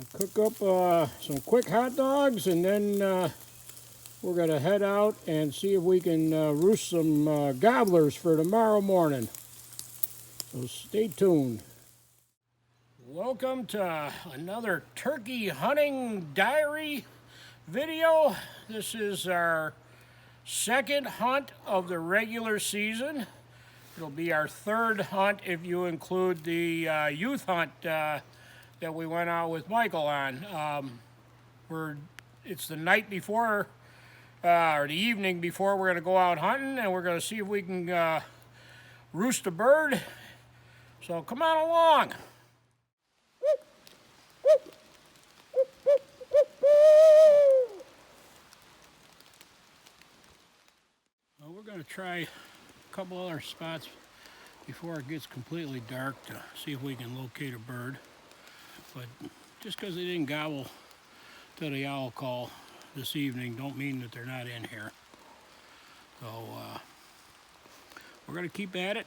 Cook up some quick hot dogs, and then we're going to head out and see if we can roost some gobblers for tomorrow morning. So stay tuned. Welcome to another turkey hunting diary video. This is our second hunt of the regular season. It'll be our third hunt if you include the youth hunt that we went out with Michael on. It's the night before, or the evening before we're going to go out hunting, and we're going to see if we can roost a bird. So come on along. Well, we're going to try a couple other spots before it gets completely dark to see if we can locate a bird. But just because they didn't gobble to the owl call this evening don't mean that they're not in here. So we're going to keep at it,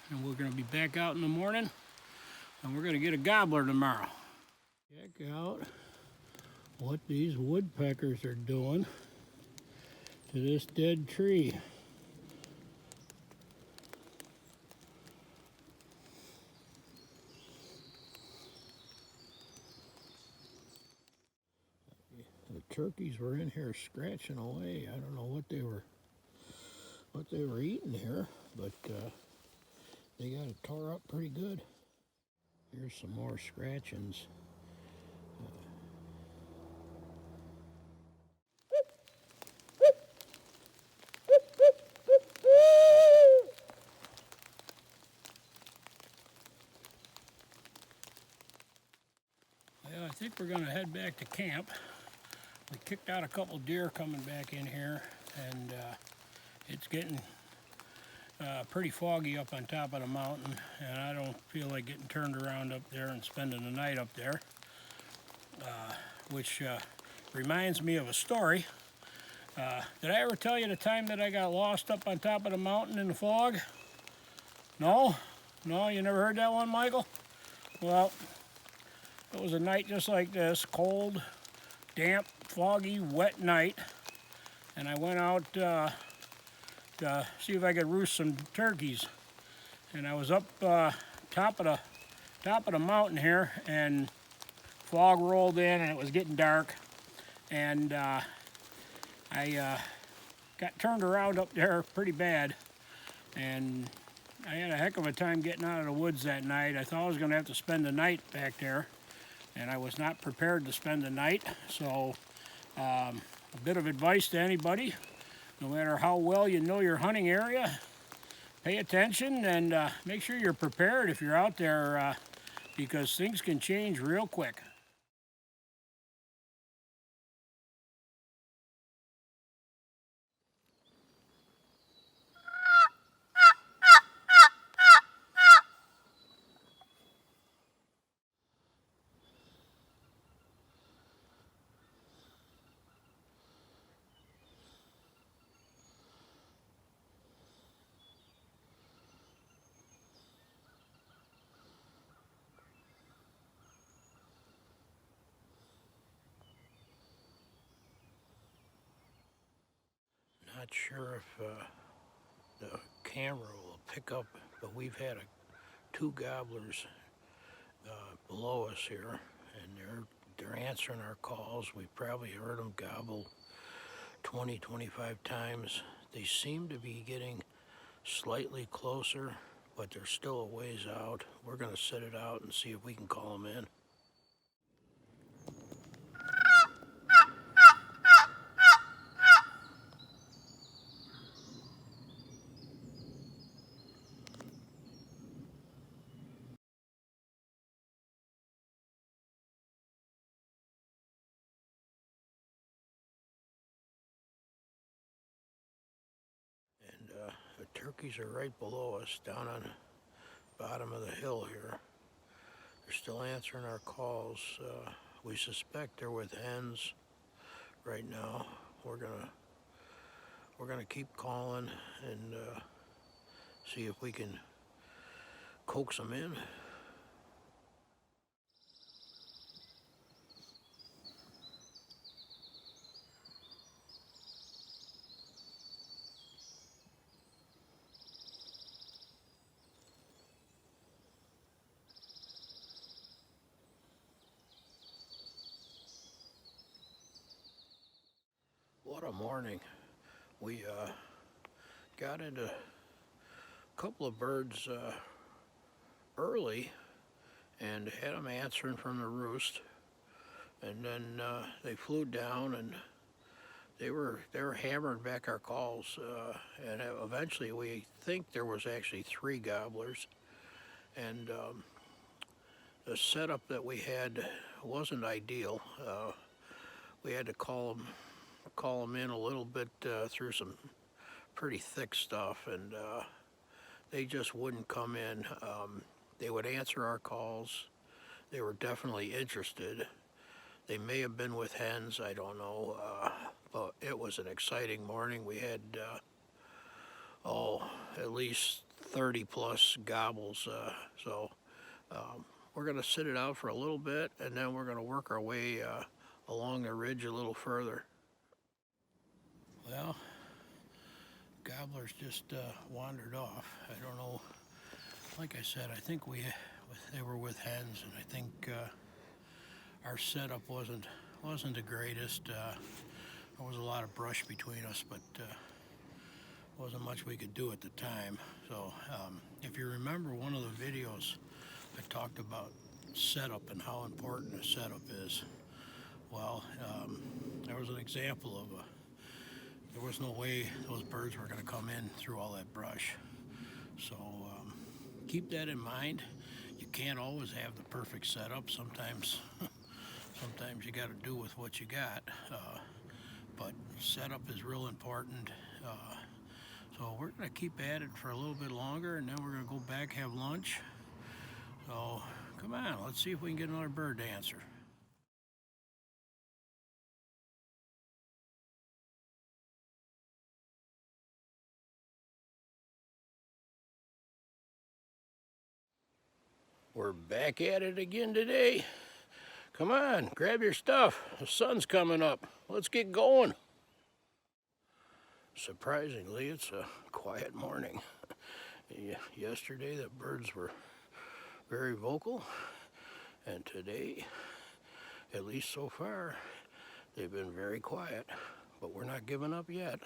and we're going to be back out in the morning, and we're going to get a gobbler tomorrow. Check out what these woodpeckers are doing to this dead tree. The turkeys were in here scratching away. I don't know what they were eating here, but they got it tore up pretty good. Here's some more scratchings. Well, I think we're going to head back to camp. We kicked out a couple deer coming back in here, and it's getting pretty foggy up on top of the mountain, and I don't feel like getting turned around up there and spending the night up there, which reminds me of a story. Did I ever tell you the time that I got lost up on top of the mountain in the fog? No? No, you never heard that one, Michael? Well, it was a night just like this, cold, damp, foggy, wet night, and I went out to see if I could roost some turkeys. And I was up top of the mountain here, and fog rolled in, and it was getting dark, and I got turned around up there pretty bad, and I had a heck of a time getting out of the woods that night. I thought I was going to have to spend the night back there, and I was not prepared to spend the night. So a bit of advice to anybody: no matter how well you know your hunting area, pay attention and make sure you're prepared if you're out there, because things can change real quick. Not sure if the camera will pick up, but we've had two gobblers below us here, and they're answering our calls. We've probably heard them gobble 20, 25 times. They seem to be getting slightly closer, but they're still a ways out. We're going to set it out and see if we can call them in. And the turkeys are right below us, down on the bottom of the hill here. They're still answering our calls. We suspect they're with hens right now. We're gonna keep calling and see if we can coax them in. What a morning. We got into a couple of birds early and had them answering from the roost, and then they flew down and they were hammering back our calls, and eventually we think there was actually 3 gobblers, and the setup that we had wasn't ideal. We had to call them in a little bit through some pretty thick stuff, and they just wouldn't come in. They would answer our calls. They were definitely interested. They may have been with hens, I don't know, but it was an exciting morning. We had at least 30 plus gobbles, so we're going to sit it out for a little bit, and then we're going to work our way along the ridge a little further. Well, gobblers just wandered off. I don't know. Like I said, I think they were with hens, and I think our setup wasn't the greatest. There was a lot of brush between us, but wasn't much we could do at the time. So if you remember one of the videos, I talked about setup and how important a setup is. Well, there was an example of there was no way those birds were going to come in through all that brush. So keep that in mind. You can't always have the perfect setup. Sometimes you got to do with what you got. But setup is real important. So we're going to keep at it for a little bit longer, and then we're going to go back, have lunch. So come on, let's see if we can get another bird to answer. We're back at it again today. Come on, grab your stuff. The sun's coming up. Let's get going. Surprisingly, it's a quiet morning. Yesterday, the birds were very vocal, and today, at least so far, they've been very quiet, but we're not giving up yet.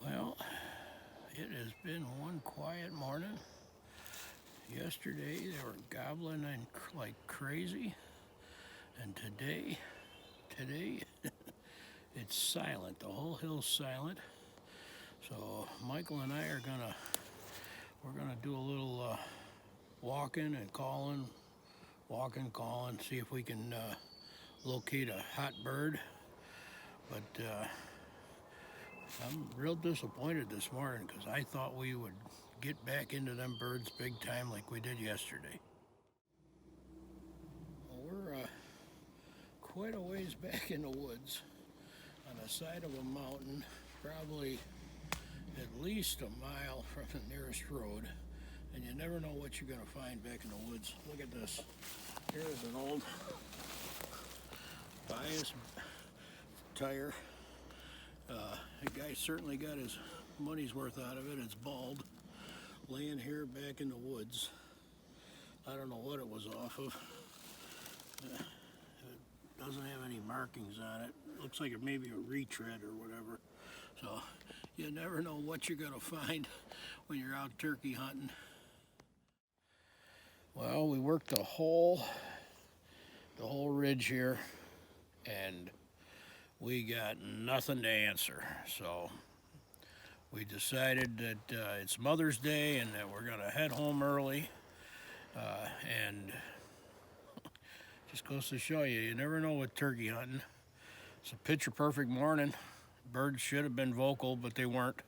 Well, it has been one quiet morning. Yesterday they were gobbling and like crazy, and today it's silent. The whole hill's silent. So Michael and I are we're gonna do a little walking and calling, see if we can locate a hot bird. But I'm real disappointed this morning because I thought we would get back into them birds big time like we did yesterday. Well, we're quite a ways back in the woods on the side of a mountain, probably at least a mile from the nearest road, and you never know what you're going to find back in the woods. Look at this. Here's an old bias tire. The guy certainly got his money's worth out of it. It's bald, laying here back in the woods. I don't know what it was off of. It doesn't have any markings on it. Looks like it may be a retread or whatever. So you never know what you're gonna find when you're out turkey hunting. Well, we worked the whole ridge here, and we got nothing to answer. So we decided that it's Mother's Day and that we're gonna head home early, and Just goes to show you, you never know with turkey hunting. It's a picture perfect morning. Birds should have been vocal, but they weren't.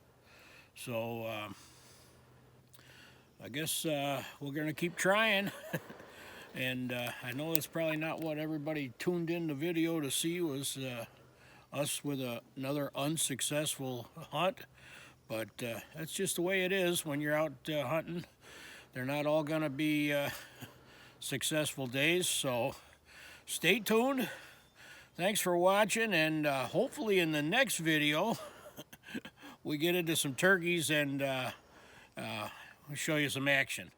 So I guess we're gonna keep trying. And I know that's probably not what everybody tuned in the video to see, was us with another unsuccessful hunt. But that's just the way it is when you're out hunting. They're not all gonna be successful days, so stay tuned. Thanks for watching, and hopefully in the next video we get into some turkeys and we'll show you some action.